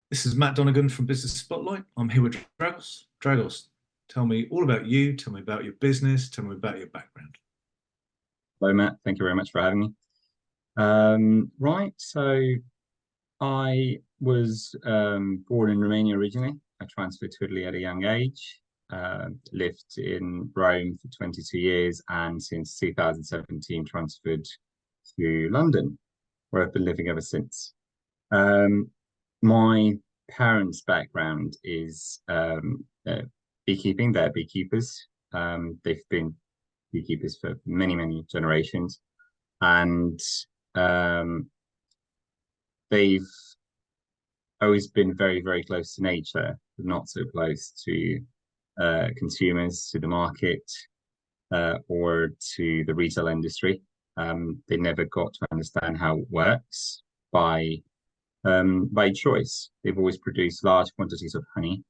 This is Matt Donegan from Business Spotlight. I'm here with Dragos. Dragos, tell me all about you. Tell me about your business. Tell me about your background. Hello, Matt. Thank you very much for having me. Right, so I was born in Romania originally. I transferred to Italy at a young age, lived in Rome for 22 years, and since 2017 transferred to London, where I've been living ever since. Um, my parents' background is beekeeping. They're beekeepers. They've been beekeepers for many, many generations and um, they've always been very, very close to nature, but not so close to consumers, to the market, or to the retail industry. They never got to understand how it works by choice. They've always produced large quantities of honey,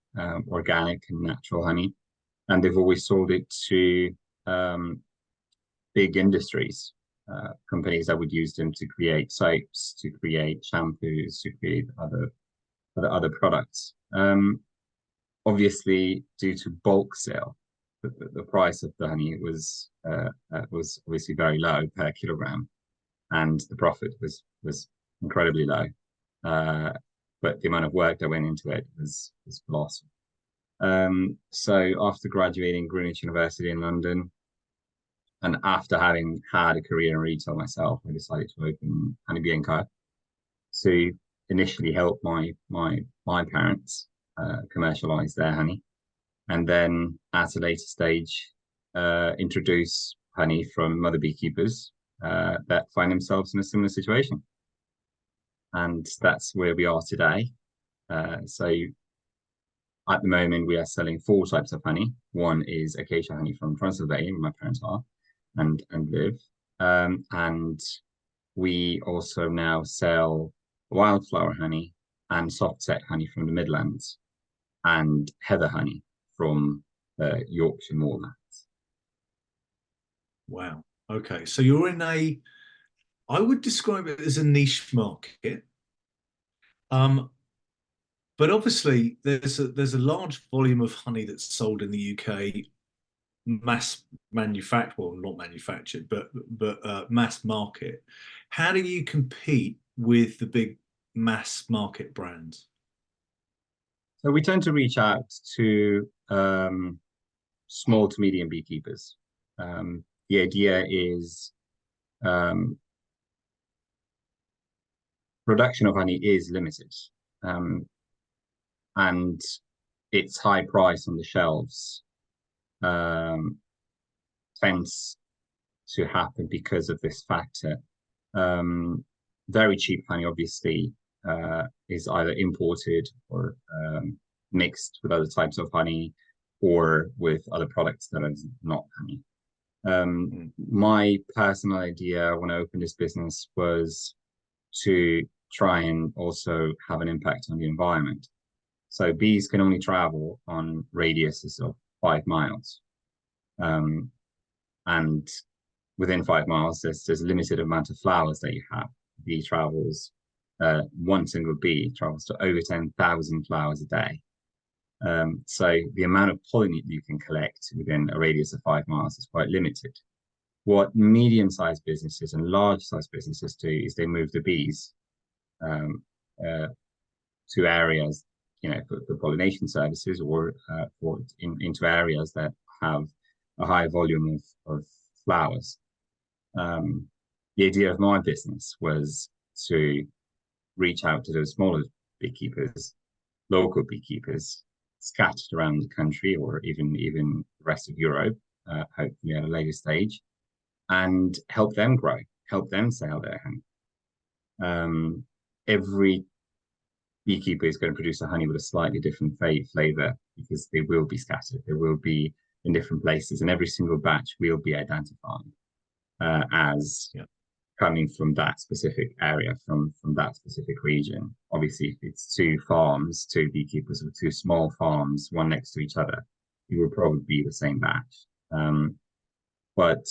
organic and natural honey, and they've always sold it to um, big industries, companies that would use them to create soaps, to create shampoos, to create other products. Obviously, due to bulk sale, the price of the honey was obviously very low per kilogram, and the profit was incredibly low. Uh, but the amount of work that went into it was colossal. So after graduating Greenwich University in London, and after having had a career in retail myself, I decided to open Honeybee and Co. to initially help my parents commercialize their honey, and then at a later stage introduce honey from other beekeepers that find themselves in a similar situation. And that's where we are today. So at the moment, we are selling four types of honey. One is acacia honey from Transylvania, where my parents are and live. And we also now sell wildflower honey and soft set honey from the Midlands and heather honey from Yorkshire moorlands. Wow. Okay. So you're in I would describe it as a niche market. Um, but obviously there's a large volume of honey that's sold in the UK, mass manufactured, well, not manufactured, but mass market. How do you compete with the big mass market brands? So we tend to reach out to small to medium beekeepers. The idea is um, production of honey is limited, um, and its high price on the shelves um, tends to happen because of this factor. Um, Very cheap honey, obviously, is either imported or mixed with other types of honey or with other products that are not honey. Mm. My personal idea when I opened this business was to try and also have an impact on the environment. So bees can only travel on radiuses of 5 miles. Um, and within 5 miles, there's a limited amount of flowers that you have. Bee travels, one single bee travels to over 10,000 flowers a day. So the amount of pollen you can collect within a radius of 5 miles is quite limited. What medium-sized businesses and large-sized businesses do is they move the bees um, uh, to areas, for pollination services or into areas that have a high volume of flowers. Um, the idea of my business was to reach out to those smaller beekeepers, local beekeepers scattered around the country or even the rest of Europe, hopefully at a later stage, and help them grow, help them sell their honey. Every beekeeper is going to produce a honey with a slightly different flavor because they will be scattered, they will be in different places, and every single batch will be identified as Yeah. coming from that specific area, from that specific region. Obviously, if it's two farms, two beekeepers with two small farms, one next to each other, it will probably be the same batch. But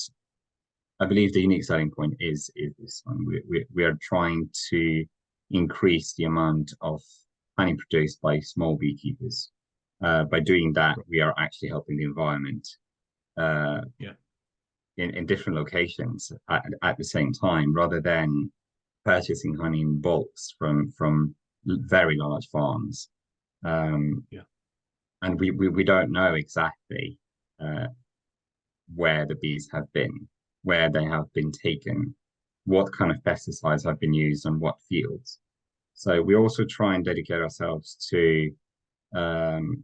I believe the unique selling point is this one. We are trying to increase the amount of honey produced by small beekeepers. By doing that, we are actually helping the environment uh, Yeah. in different locations at the same time, rather than purchasing honey in bulks from very large farms. Yeah. And we don't know exactly uh, where the bees have been, where they have been taken, what kind of pesticides have been used on what fields. So we also try and dedicate ourselves to, um,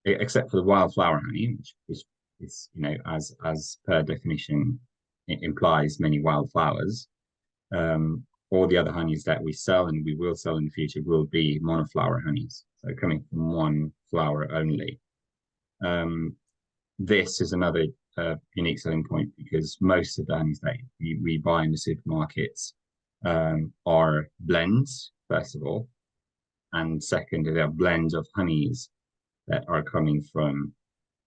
except for the wildflower honey, which is, as per definition, it implies many wildflowers. All the other honeys that we sell and we will sell in the future will be monoflower honeys, so coming from one flower only. This is another unique selling point because most of the honeys that we buy in the supermarkets are blends, first of all, and second, they are blends of honeys that are coming from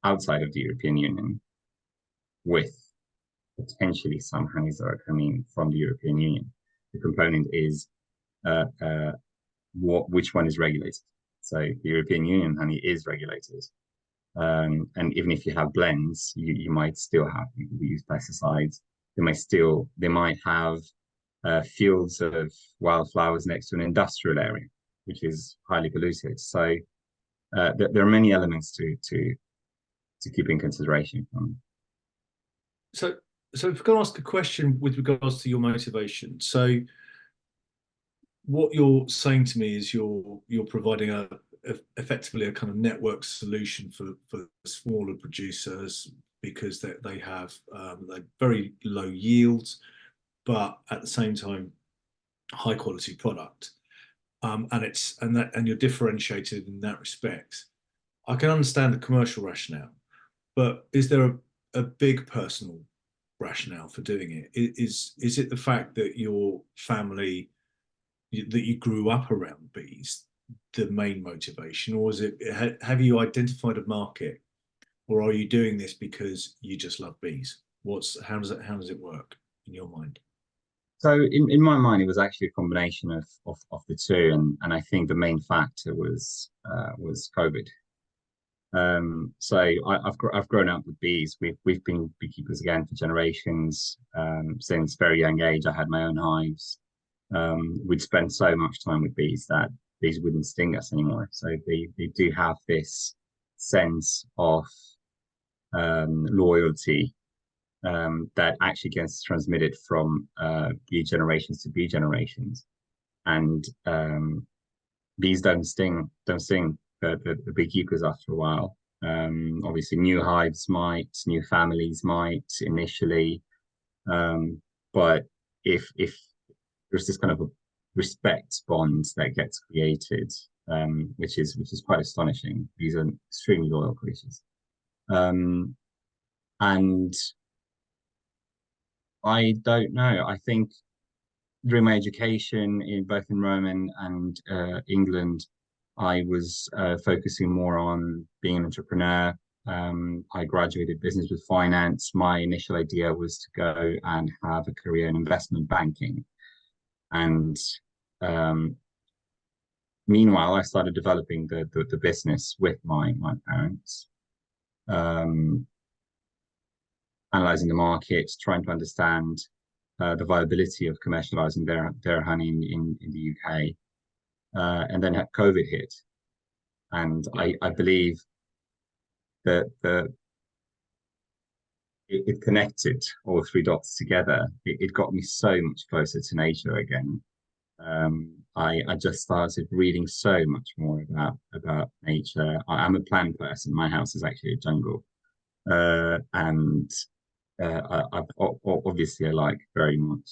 outside of the European Union, with potentially some honeys that are coming from the European Union. The component is which one is regulated. So the European Union honey is regulated. And even if you have blends, you might still have people who use pesticides. They might have fields of wildflowers next to an industrial area, which is highly polluted. So there are many elements to keep in consideration. So, so if I can ask a question with regards to your motivation. So, what you're saying to me is you're providing effectively a kind of network solution for smaller producers because they have like very low yields, but at the same time high quality product. And you're differentiated in that respect. I can understand the commercial rationale, but is there a big personal rationale for doing it? Is it the fact that your family that you grew up around bees the main motivation, or is it have you identified a market, or are you doing this because you just love bees? How does it work in your mind? So in my mind, it was actually a combination of the two, and I think the main factor was COVID. So I've grown up with bees. We've been beekeepers again for generations. Since very young age, I had my own hives. We'd spend so much time with bees that bees wouldn't sting us anymore. So they do have this sense of loyalty that actually gets transmitted from bee generations to bee generations. And bees don't sting the beekeepers after a while. Obviously, new hives might, new families might initially, but if there's this kind of a respect bond that gets created, which is quite astonishing. These are extremely loyal creatures, and I don't know. I think during my education in both in Rome and England, I was focusing more on being an entrepreneur. I graduated business with finance. My initial idea was to go and have a career in investment banking. And um, meanwhile, I started developing the business with my parents, um, analyzing the market, trying to understand the viability of commercializing their honey in the UK. And then COVID hit. And Yeah. I believe that it connected all three dots together. It got me so much closer to nature again. I just started reading so much more about nature. I'm a plant person. My house is actually a jungle, and obviously I like very much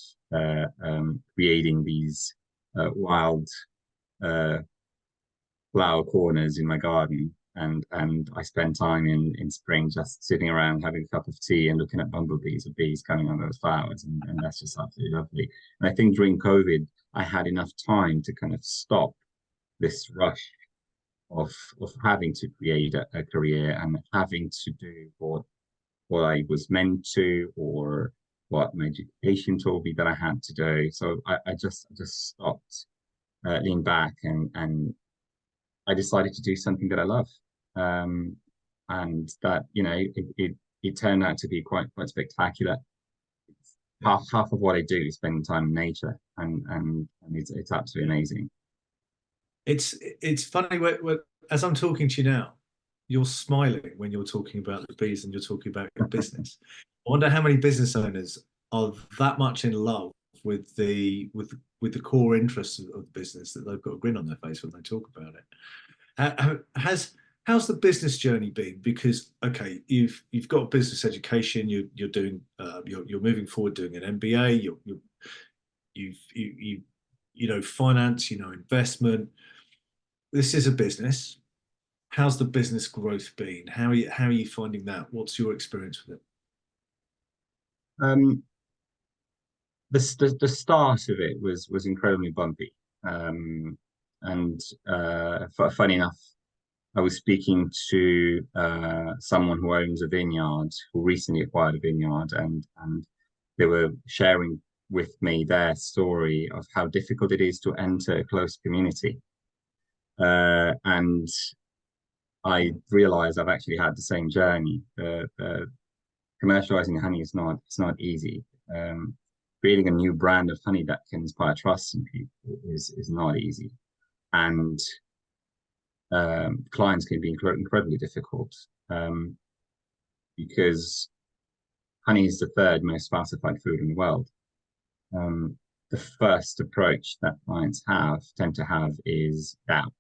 creating these wild uh, flower corners in my garden. And I spend time in spring just sitting around having a cup of tea and looking at bumblebees or bees coming on those flowers, and that's just absolutely lovely. And I think during COVID, I had enough time to kind of stop this rush of having to create a career and having to do what I was meant to, or what my education told me that I had to do. So I just stopped, leaned back, and I decided to do something that I love, and that it turned out to be quite spectacular. Half of what I do is spending time in nature, and it's absolutely amazing. It's funny as I'm talking to you now, you're smiling when you're talking about the bees and you're talking about your business. I wonder how many business owners are that much in love with the core interests of the business that they've got a grin on their face when they talk about it. How's the business journey been? Because okay, you've got business education, you're doing you're moving forward doing an MBA, you know finance, you know investment. This is a business. How's the business growth been? How are you finding that? What's your experience with it? Um, the start of it was incredibly bumpy, and funny enough, I was speaking to someone who owns a vineyard, who recently acquired a vineyard, and they were sharing with me their story of how difficult it is to enter a close community. And I realized I've actually had the same journey. Commercializing honey is not it's not easy. Creating a new brand of honey that can inspire trust in people is not easy, and clients can be incredibly difficult, because honey is the third most falsified food in the world. Um, the first approach that clients tend to have is doubt.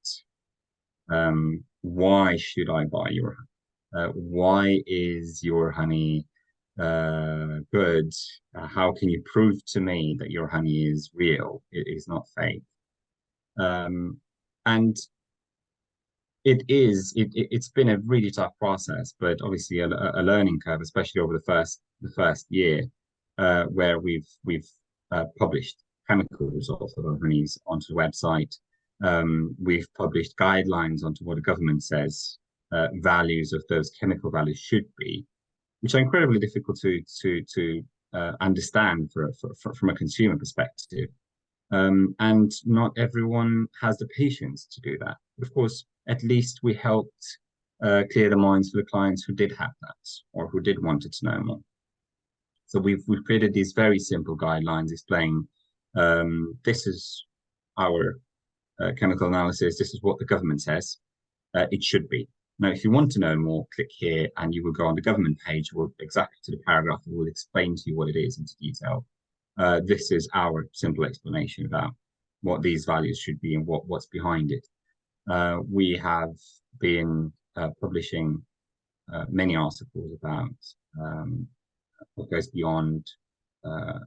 Why should I buy your honey? Why is your honey good? How can you prove to me that your honey is real? It is not fake. And it's been a really tough process, but obviously a learning curve, especially over the first year, where we've published chemical results of our honeys onto the website. We've published guidelines onto what the government says values of those chemical values should be, which are incredibly difficult to understand from a consumer perspective. And not everyone has the patience to do that. Of course, at least we helped clear the minds for the clients who did have that or who did wanted to know more. So we've created these very simple guidelines explaining this is our chemical analysis. This is what the government says it should be. Now, if you want to know more, click here and you will go on the government page, will exactly to the paragraph that will explain to you what it is into detail. This is our simple explanation about what these values should be and what's behind it. We have been publishing many articles about what goes beyond uh,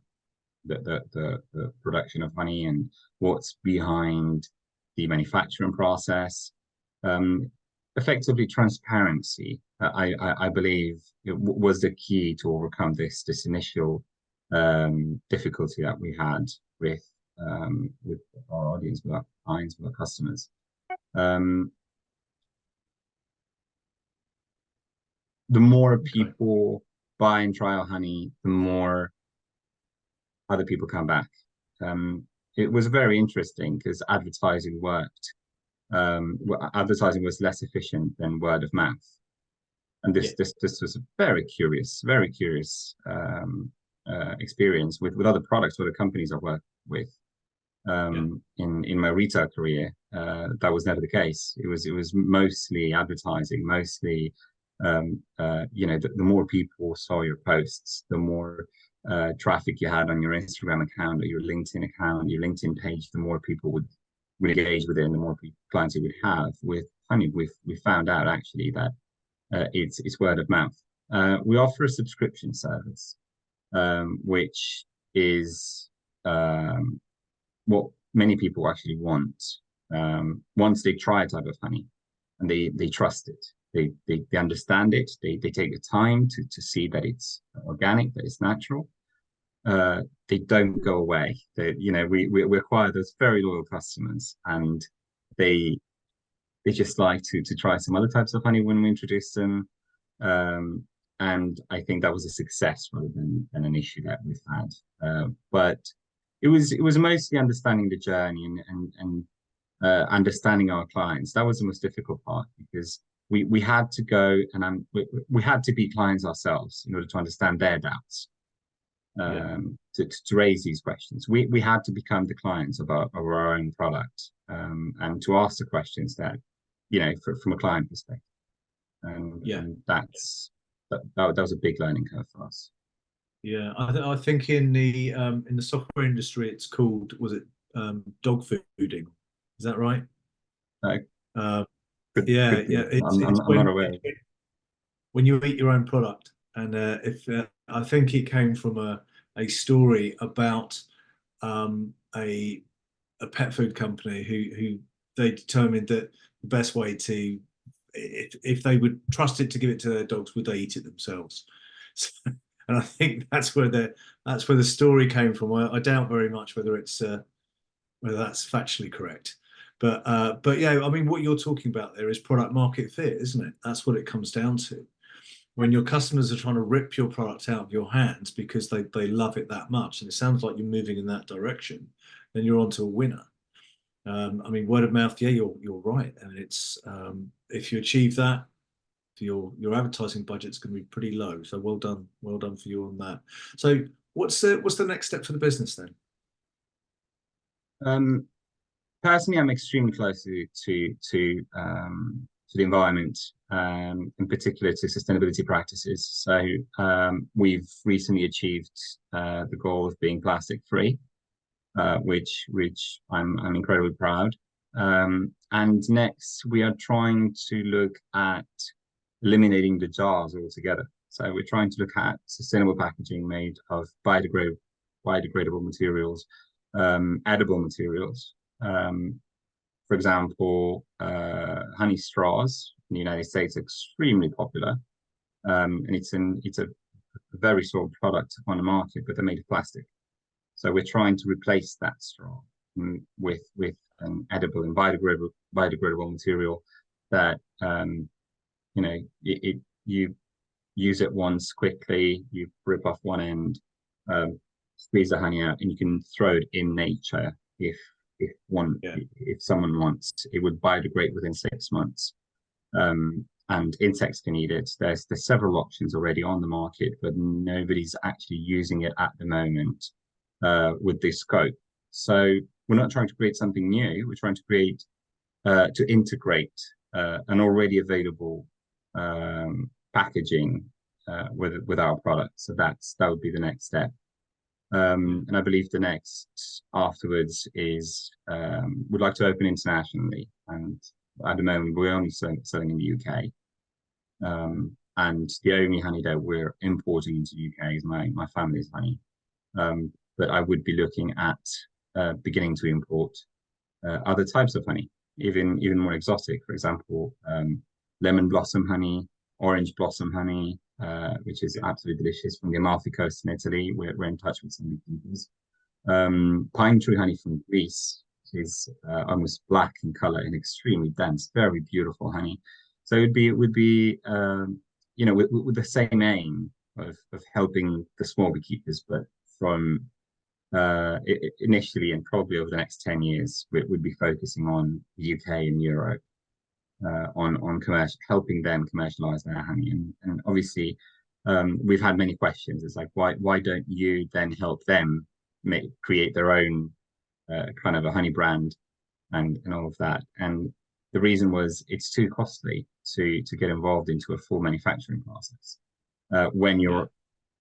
the production of honey and what's behind the manufacturing process. Effectively, transparency, I believe, it was the key to overcome this initial difficulty that we had with our audience, with our clients, with our customers. The more people buy and try our honey, the more other people come back. It was very interesting because advertising worked. Advertising was less efficient than word of mouth, and Yeah, this was a very curious experience with other products, other companies I worked with. yeah. In my retail career, that was never the case. It was mostly advertising, mostly the more people saw your posts, the more traffic you had on your Instagram account or your LinkedIn account, your LinkedIn page, the more people would engage with it, and the more clients you would have. With honey, we found out actually that it's word of mouth. We offer a subscription service, which is what many people actually want. Once they try a type of honey and they trust it, they understand it, they take the time to see that it's organic, that it's natural. They don't go away. We acquire those very loyal customers, and they just like to try some other types of honey when we introduce them. And I think that was a success rather than an issue that we've had. But it was mostly understanding the journey and understanding our clients. That was the most difficult part because we had to go and we had to be clients ourselves in order to understand their doubts, Yeah. to raise these questions. We had to become the clients of our own product, and to ask the questions that, from a client perspective. Yeah. And that was a big learning curve for us. Yeah. I think in the software industry, it's called, was it dog fooding? Is that right? Uh, Uh, could yeah, be. yeah. It's I'm not aware. when you eat your own product, and if I think it came from a story about a pet food company who they determined that the best way to, if they would trust it to give it to their dogs, would they eat it themselves? So, and I think that's where the story came from. I doubt very much whether it's whether that's factually correct. But yeah, I mean, what you're talking about there is product market fit, isn't it? That's what it comes down to. When your customers are trying to rip your product out of your hands because they love it that much, and it sounds like you're moving in that direction, then you're onto a winner. I mean, word of mouth, yeah, you're right. I mean, it's if you achieve that, your advertising budget's going to be pretty low. So well done for you on that. So what's the next step for the business then? Um, Personally, I'm extremely close to the environment, in particular to sustainability practices. So we've recently achieved the goal of being plastic free, which I'm incredibly proud. And next, we are trying to look at eliminating the jars altogether. So we're trying to look at sustainable packaging made of biodegradable materials, edible materials. For example, honey straws in the United States are extremely popular, and it's a very sold product on the market, but they're made of plastic. So we're trying to replace that straw with an edible and biodegradable material that you use it once quickly, you rip off one end, um, squeeze the honey out, and you can throw it in nature Yeah, if someone wants. It would biodegrade within 6 months. And insects can eat it. There's several options already on the market, but nobody's actually using it at the moment with this scope. So we're not trying to create something new. We're trying to create to integrate an already available packaging with our product. So that would be the next step. And I believe the next afterwards is we'd like to open internationally. And at the moment, we're only selling in the UK. And the only honey that we're importing into the UK is my family's honey. But I would be looking at beginning to import other types of honey, even more exotic. For example, lemon blossom honey, orange blossom honey, which is absolutely delicious from the Amalfi Coast in Italy. We're in touch with some beekeepers. Pine tree honey from Greece is almost black in color and extremely dense, very beautiful honey. So it would be with the same aim of helping the small beekeepers, but from initially and probably over the next 10 years, we would be focusing on the UK and Europe, on commercial, helping them commercialize their honey. And obviously, we've had many questions. It's like, why don't you then help them create their own kind of a honey brand and all of that? And the reason was it's too costly to get involved into a full manufacturing process. When yeah,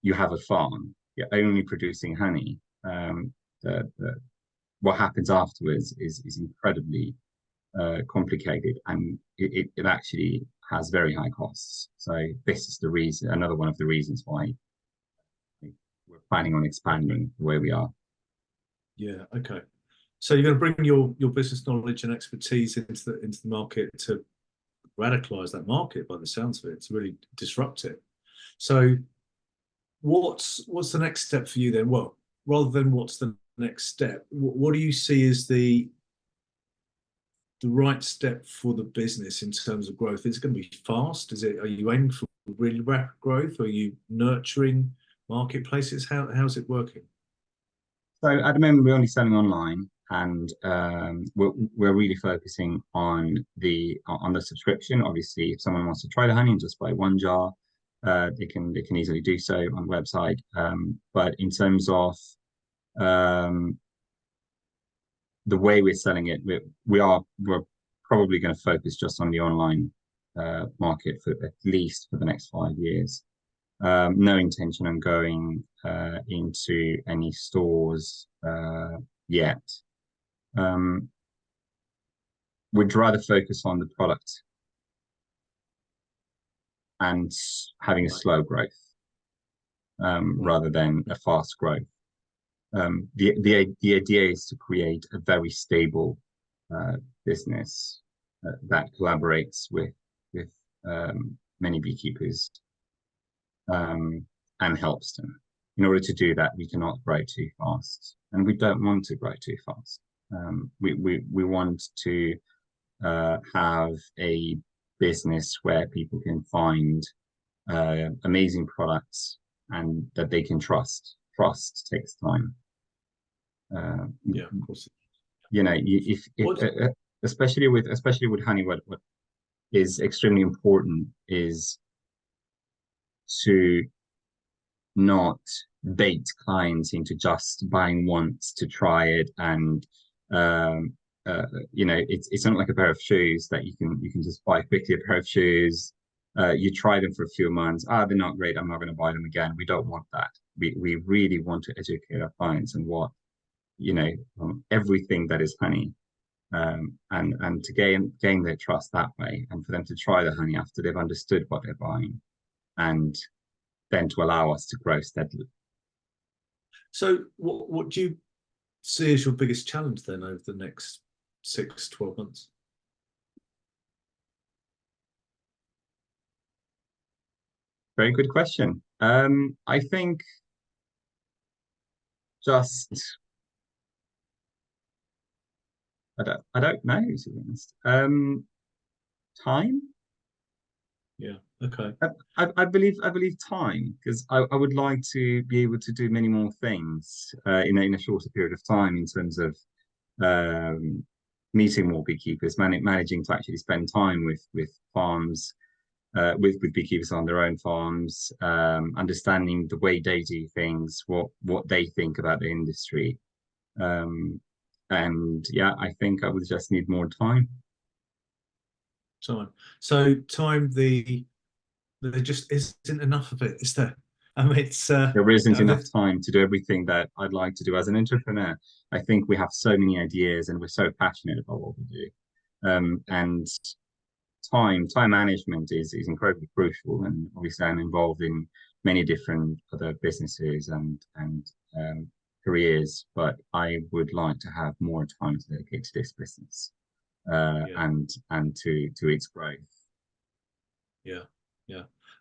you have a farm, you're only producing honey. What happens afterwards is incredibly complicated, and it actually has very high costs. So this is the reason, another one of the reasons why we're planning on expanding the way we are. yeah. Okay. So you're going to bring your business knowledge and expertise into the market to radicalize that market by the sounds of it, to really disrupt it. So what's the next step for you then? Well, rather than what's the next step, what do you see as the right step for the business in terms of growth? Is it going to be fast? Are you aiming for really rapid growth? Are you nurturing marketplaces? How's it working? So at the moment, we're only selling online, and we're really focusing on the subscription. Obviously, if someone wants to try the honey and just buy one jar, they can easily do so on the website. But in terms of the way we're selling it, we're probably going to focus just on the online market for at least for the next 5 years. No intention on going into any stores yet. We'd rather focus on the product and having a slow growth rather than a fast growth. The idea is to create a very stable business that collaborates with many beekeepers and helps them. In order to do that, we cannot grow too fast, and we don't want to grow too fast. We want to have a business where people can find amazing products and that they can trust. Trust takes time. Yeah, of course. You know, if especially with honey, what is extremely important is to not bait clients into just buying once to try it, and you know, it's not like a pair of shoes that you can just buy quickly. A pair of shoes, you try them for a few months, they're not great, I'm not going to buy them again. We don't want that. We really want to educate our clients on what, you know, everything that is honey, and to gain their trust that way, and for them to try the honey after they've understood what they're buying, and then to allow us to grow steadily. So what do you see as your biggest challenge then over the next 6-12 months? Very good question. I think just I don't know, to be honest. Time. Yeah. Okay. I believe time, because I would like to be able to do many more things in a shorter period of time, in terms of meeting more beekeepers, managing to actually spend time with farms, with beekeepers on their own farms, understanding the way they do things, what they think about the industry, and yeah, I think I would just need more time. So time, there just isn't enough of it, is there? I mean, it's there isn't enough time to do everything that I'd like to do as an entrepreneur. I think we have so many ideas and we're so passionate about what we do. And time management is incredibly crucial. And obviously I'm involved in many different other businesses and careers, but I would like to have more time to dedicate to this business and to its growth. Yeah.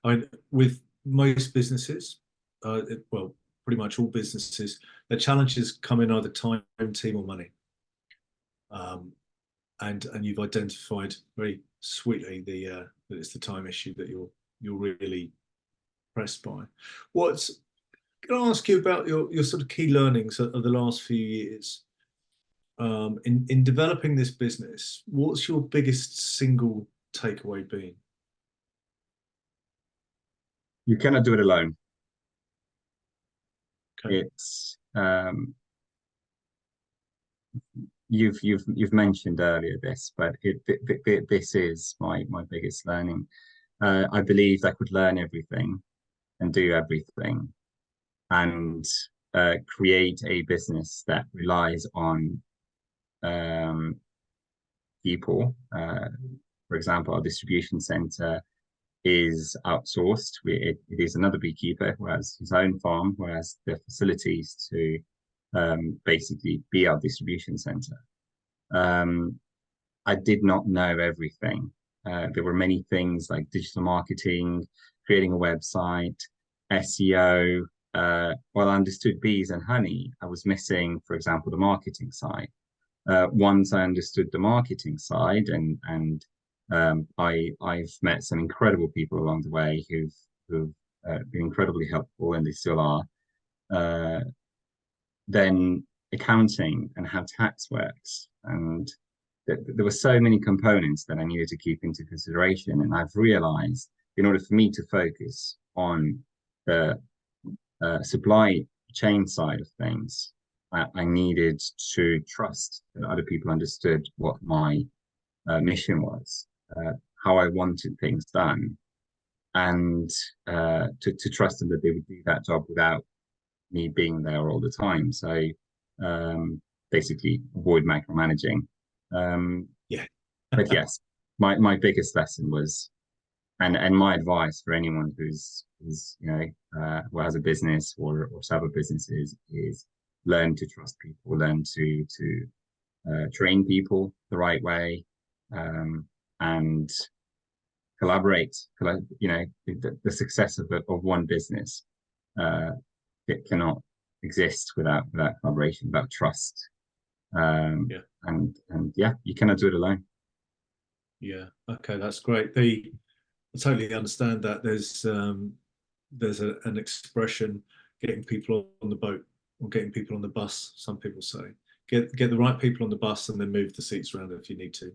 I mean, with most businesses, well, pretty much all businesses, the challenges come in either time, team, or money. And you've identified very sweetly that it's the time issue that you're really pressed by. Can I ask you about your sort of key learnings of the last few years in developing this business? What's your biggest single takeaway been? You cannot do it alone. Okay. It's you've mentioned earlier this, but this is my biggest learning. I believed I could learn everything and do everything, and create a business that relies on people. For example, our distribution center is outsourced. It is another beekeeper who has his own farm, who has the facilities to basically be our distribution center. I did not know everything. There were many things like digital marketing, creating a website, SEO. While I understood bees and honey, I was missing, for example, the marketing side. Once I understood the marketing side, and I've met some incredible people along the way who've been incredibly helpful, and they still are. Then accounting and how tax works. And there were so many components that I needed to keep into consideration. And I've realized in order for me to focus on the supply chain side of things, I needed to trust that other people understood what my mission was, how I wanted things done, and to trust them that they would do that job without me being there all the time. So basically avoid micromanaging. Yeah. But yes, my biggest lesson was, and my advice for anyone who's who has a business or several businesses, is learn to trust people, learn to train people the right way, and collaborate. The success of one business, it cannot exist without collaboration, without trust. Yeah. And yeah, you cannot do it alone. Yeah. Okay, that's great. I totally understand that. There's an expression, getting people on the boat or getting people on the bus, some people say. Get the right people on the bus and then move the seats around if you need to.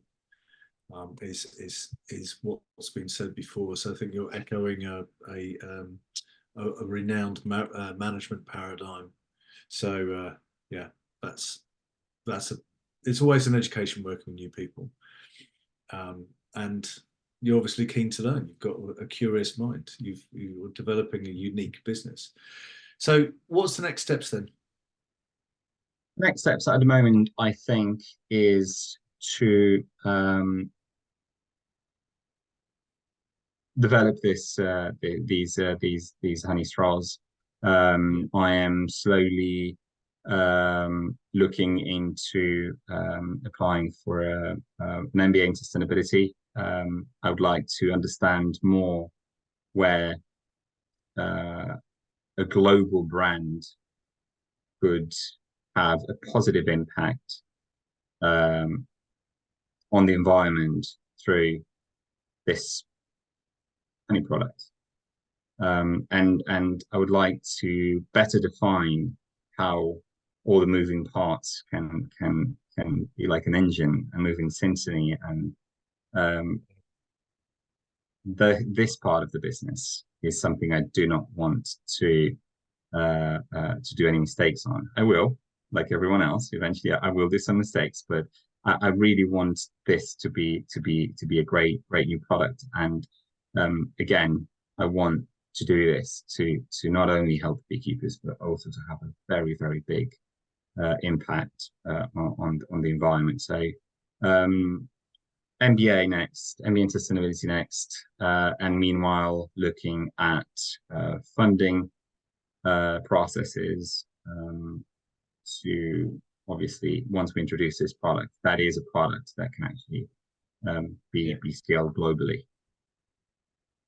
Is what's been said before. So I think you're echoing a renowned management paradigm. So yeah, that's it's always an education working with new people, and you're obviously keen to learn. You've got a curious mind. You're developing a unique business. So what's the next steps then? Next steps at the moment, I think, is to develop these honey straws. I am slowly looking into applying for an MBA in sustainability. I would like to understand more where a global brand could have a positive impact on the environment through this honey product. And I would like to better define how all the moving parts can be like an engine and move in synchrony. And this part of the business is something I do not want to do any mistakes on. I will, like everyone else, eventually I will do some mistakes, but I really want this to be a great new product. And again, I want to do this to not only help beekeepers, but also to have a very, very big impact on the environment. So MBA next, MBA in sustainability next, and meanwhile looking at funding processes to, obviously, once we introduce this product, that is a product that can actually be scaled globally.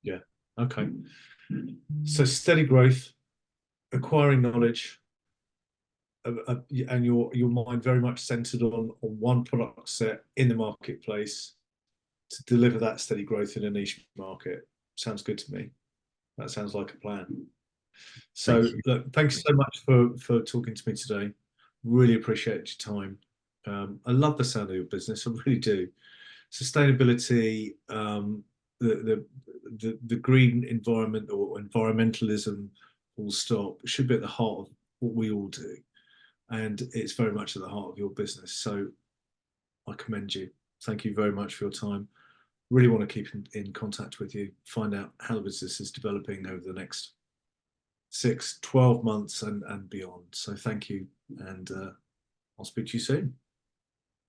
Yeah. Okay. So steady growth, acquiring knowledge, and your mind very much centered on one product set in the marketplace to deliver that steady growth in a niche market. Sounds good to me. That sounds like a plan. So look, thanks so much for talking to me today. Really appreciate your time. I love the sound of your business. I really do. Sustainability, the green environment or environmentalism, full stop, should be at the heart of what we all do, and it's very much at the heart of your business. So I commend you. Thank you very much for your time. Really want to keep in contact with you, find out how the business is developing over the next 6-12 months and beyond. So thank you, and I'll speak to you soon.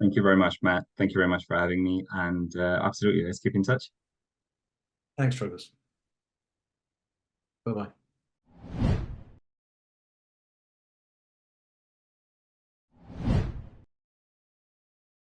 Thank you very much, Matt. Thank you very much for having me, and absolutely, let's keep in touch. Thanks, Dragos. Bye-bye.